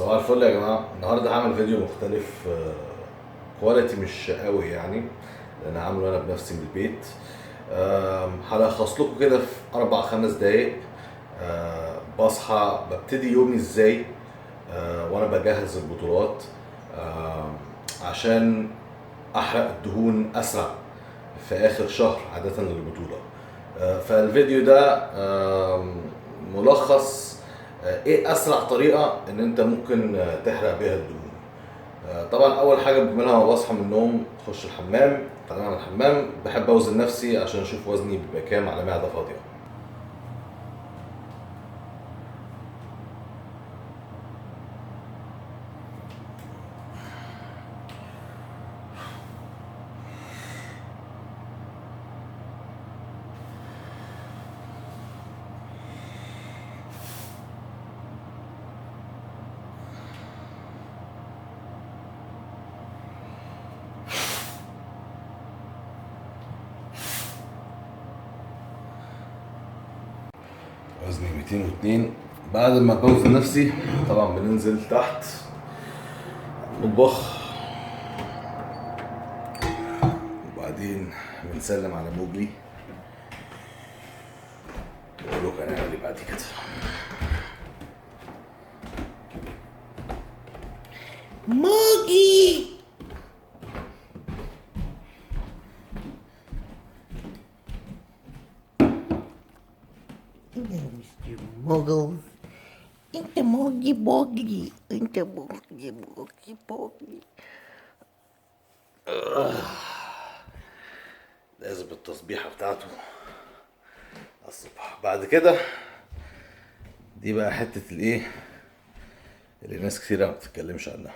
صباح الفل يا جماعة. النهاردة هعمل فيديو مختلف، كواليتي مش قوي يعني، لأن عامله أنا بنفسي من البيت. هلخص لكم كده في 4 5 دقايق. بصحى ببتدي يومي ازاي، وأنا بجهز البطولات، عشان أحرق الدهون أسرع في آخر شهر عادة للبطولة. فالفيديو ده ملخص ايه اسرع طريقه ان انت ممكن تحرق بيها الدهون. طبعا اول حاجه بعملها لما بصحى من النوم اخش الحمام. طالما من الحمام بحب اوزن نفسي عشان اشوف وزني بيبقى كام على معده فاضيه. وزني 202. بعد ما بوزن نفسي طبعا بننزل تحت المطبخ، وبعدين بنسلم على موجلي واقول لك هنعمل ايه بعد كده. موجي Mr. Muggles. انت موجي بوجي انت موجي بوجي بوجي. لازم التصبيحه بتاعته الصبح. بعد كده دي بقى حته الايه اللي ناس كتيره ما بتتكلمش عنها.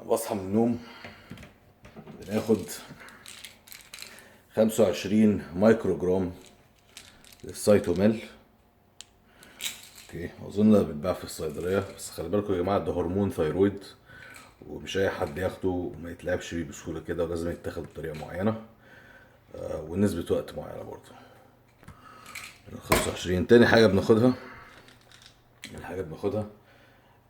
بصحى من النوم بناخد 25 مايكرو جرام للسيتوميل. اوكي، اظن ده بيتباع في الصيدليه، بس خلي بالكم يا جماعه ده هرمون ثيرويد، ومش اي حد ياخده وما يتلعبش بيه بسهوله كده، ولازم يتاخد بطريقه معينه ونسبه وقت معينه برضه. 25. تاني حاجه بناخدها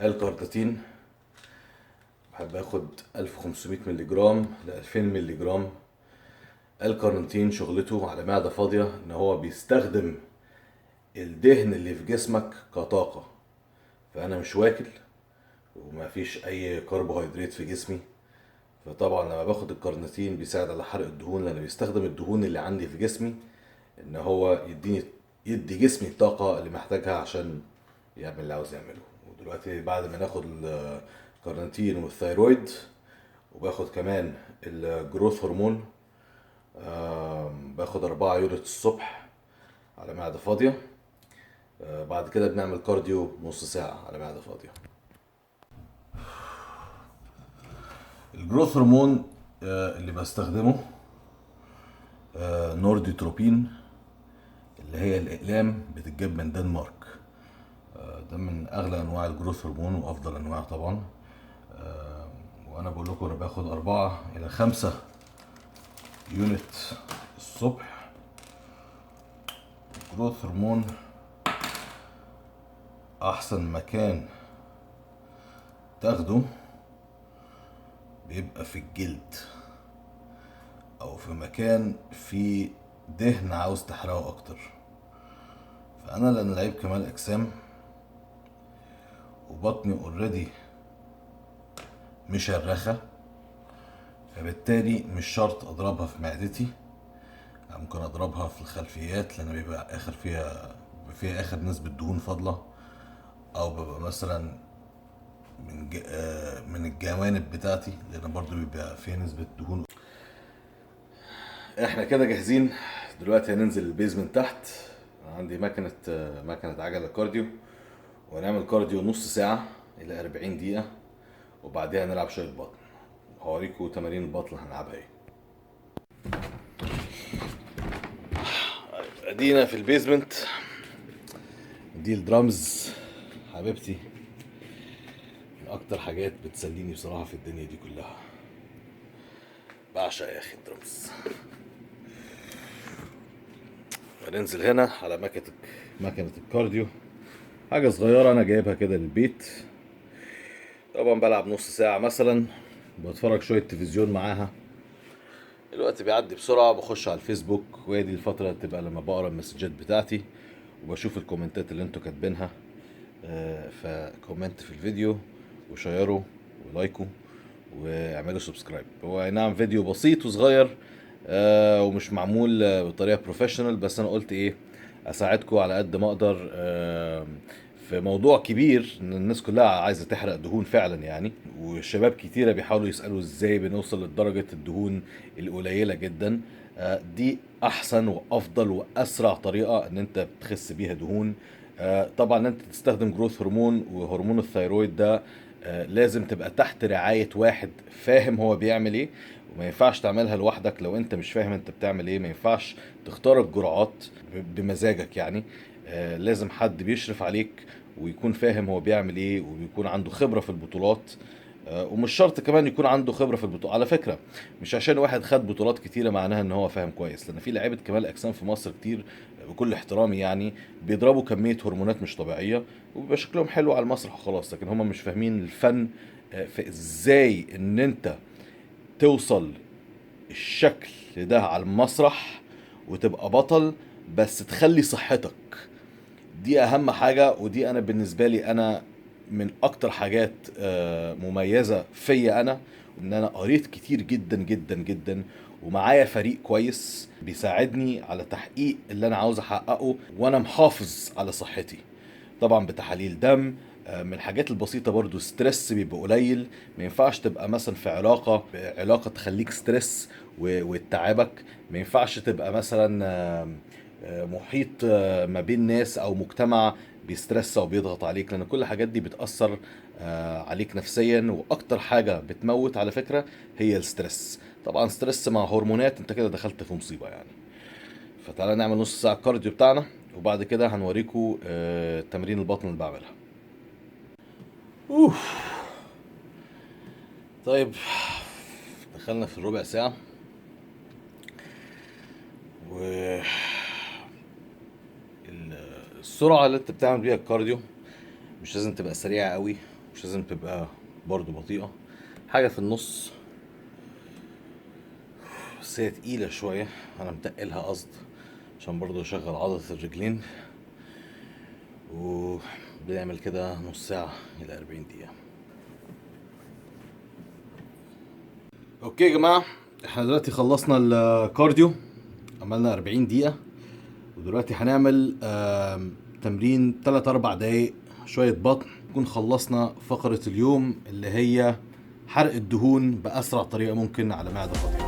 الكارتاتين. بحب اخد 1500 مللي جرام ل 2000 مللي جرام. الكارنتين شغلته على معده فاضيه ان هو بيستخدم الدهن اللي في جسمك كطاقه. فانا مش واكل وما فيش اي كربوهيدرات في جسمي، فطبعا لما باخد الكارنتين بيساعد على حرق الدهون، لانه بيستخدم الدهون اللي عندي في جسمي ان هو يدي جسمي الطاقة اللي محتاجها عشان يعمل اللي عاوز يعمله. ودلوقتي بعد ما ناخد الكارنتين والثيرويد وباخد كمان الجروث هرمون، باخد 4 يونت الصبح على معدة فاضية. بعد كده بنعمل كارديو نص ساعة على معدة فاضية. الجروث هرمون اللي بستخدمه نورديتروبين، اللي هي الأقلام بتتجاب من دنمارك. ده من أغلى أنواع الجروث هرمون وأفضل أنواع طبعا. وأنا بقول لكم أنا باخد 4 إلى 5 يونت الصبح. الجروث هرمون أحسن مكان تاخده بيبقى في الجلد، أو في مكان فيه دهن عاوز تحرقه أكتر. فأنا لأن لعيب كمال أجسام وبطني اوريدي مشرخة، فبالتالي مش شرط اضربها في معدتي، ممكن اضربها في الخلفيات لان بيبقى فيها اخر نسبة دهون فاضلة، او ببقى مثلا من الجوانب بتاعتي لان برضو بيبقى فيها نسبة دهون. احنا كده جاهزين. دلوقتي هننزل البيزمنت تحت. عندي مكنة عجلة كارديو، ونعمل كارديو نص ساعة الى 40 دقيقة، وبعدها نلعب شوية بطن. هوريكم تمارين البطن هنلعبها ايه. ادينا في البيزمنت. دي الدرامز حبيبتي، من اكتر حاجات بتسليني بصراحة في الدنيا دي كلها. بعشق يا اخي الدرامز. هننزل هنا على مكنة الكارديو. حاجة صغيرة انا جايبها كده للبيت. طبعا بلعب نص ساعة مثلا، بتفرج شوية تلفزيون معاها. الوقت بيعدي بسرعة، بخش على الفيسبوك، وهي دي الفترة اللي بتبقى لما بقرا المسجات بتاعتي وبشوف الكومنتات اللي انتوا كاتبينها. فكومنت في الفيديو وشيروا ولايكوا واعملوا سبسكرايب. هو اي نعم فيديو بسيط وصغير ومش معمول بطريقة بروفيشنال، بس انا قلت ايه، اساعدكم على قد ما اقدر في موضوع كبير ان الناس كلها عايزة تحرق دهون فعلا يعني. وشباب كتيرة بيحاولوا يسألوا ازاي بنوصل لدرجة الدهون القليلة جدا. دي احسن وافضل واسرع طريقة ان انت بتخس بيها دهون. طبعا انت تستخدم جروث هرمون، وهرمون الثيرويد ده لازم تبقى تحت رعاية واحد فاهم هو بيعمل ايه. وما ينفعش تعملها لوحدك لو انت مش فاهم انت بتعمل ايه. ما ينفعش تختار الجرعات بمزاجك يعني. لازم حد بيشرف عليك ويكون فاهم هو بيعمل ايه، ويكون عنده خبرة في البطولات. ومش شرط كمان يكون عنده خبرة في البطولة على فكرة. مش عشان واحد خد بطولات كتيرة معناها ان هو فاهم كويس، لان في لعيبة كمال اجسام في مصر كتير بكل احترامي يعني بيضربوا كمية هرمونات مش طبيعية وبيبقى شكلهم حلو على المسرح وخلاص، لكن هم مش فاهمين الفن في ازاي ان انت توصل الشكل ده على المسرح وتبقى بطل، بس تخلي صحتك دي اهم حاجة. ودي انا بالنسبة لي انا من اكتر حاجات مميزة فيا انا، ان انا قريت كتير جدا جدا جدا، ومعايا فريق كويس بيساعدني على تحقيق اللي انا عاوز احققه، وانا محافظ على صحتي طبعا بتحاليل دم. من الحاجات البسيطة برضو ستريس بيبقى قليل. ما ينفعش تبقى مثلا في علاقة تخليك ستريس وتتعبك. ما ينفعش تبقى مثلا محيط ما بين ناس او مجتمع بيسترس او بيضغط عليك، لان كل الحاجات دي بتأثر عليك نفسيا. واكتر حاجة بتموت على فكرة هي الستريس. طبعا ستريس مع هرمونات انت كده دخلت في مصيبة يعني. فتعالى نعمل نص ساعة الكارديو بتاعنا، وبعد كده هنوريكم تمرين البطن اللي بعملها. اوف. طيب دخلنا في الربع ساعة، و السرعة اللي انت بتعمل بيها الكارديو مش لازم تبقى سريعة قوي، مش لازم تبقى برضو بطيئة، حاجة في النص. بس هي تقيلة شوية، انا متقلها قصد عشان برضو اشغل عضلة الرجلين. وبنعمل كده نص ساعة الى 40 دقيقة. اوكي يا جماعة، احنا دلوقتي خلصنا الكارديو، عملنا 40 دقيقة. ودلوقتي هنعمل تمرين 3 4 دقايق شوية بطن، نكون خلصنا فقرة اليوم اللي هي حرق الدهون بأسرع طريقة ممكن على معدة فاضية.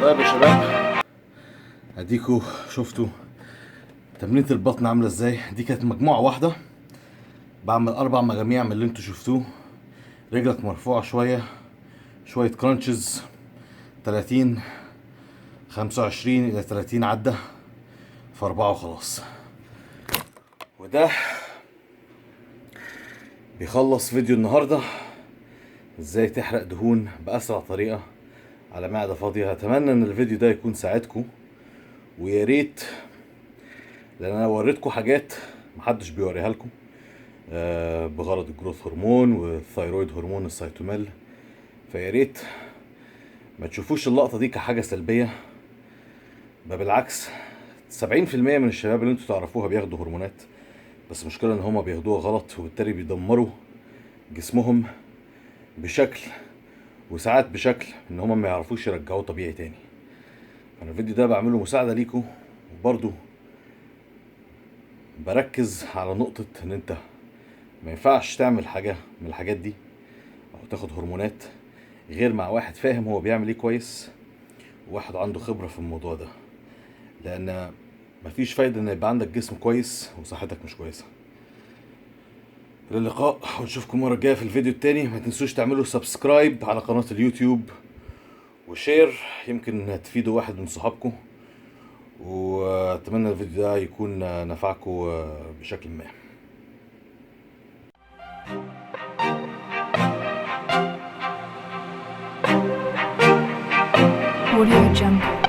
طيب يا شباب، اديكوا شفتوا تمرينة البطن عاملة ازاي. دي كانت مجموعة واحدة، بعمل 4 مجاميع من اللي انتوا شفتوه. رجلك مرفوعة شوية، شوية كرانشز 30 25 الى 30 عدة في 4 وخلاص. وده بيخلص فيديو النهاردة، ازاي تحرق دهون بأسرع طريقة على معدة فاضية. اتمنى ان الفيديو ده يكون ساعدكم، ويا ريت، لان انا وريتكم حاجات محدش بيوريها لكم بغرض الجروث هرمون والثيرويد هرمون السيتوميل. فيا ريت ما تشوفوش اللقطة دي كحاجة سلبية، بل بالعكس. 70% من الشباب اللي انتوا تعرفوها بياخدوا هرمونات، بس المشكلة ان هما بياخدوها غلط، وبالتالي بيدمروا جسمهم بشكل، وساعات بشكل ان هما ما يعرفوش يرجعوه طبيعي تاني. انا الفيديو ده بعمله مساعدة ليكم، وبرضو بركز على نقطة ان انت ما ينفعش تعمل حاجة من الحاجات دي او تاخد هرمونات غير مع واحد فاهم هو بيعمل ايه كويس، وواحد عنده خبرة في الموضوع ده. لان مفيش فايدة ان يبقى عندك جسم كويس وصحتك مش كويسة. الى اللقاء، ونشوفكم المرة الجاية في الفيديو التاني. ما تنسوش تعملوا سبسكرايب على قناة اليوتيوب وشير، يمكن تفيدوا واحد من صحابكم. واتمنى الفيديو ده يكون نفعكم بشكل ما. Audio Jungle.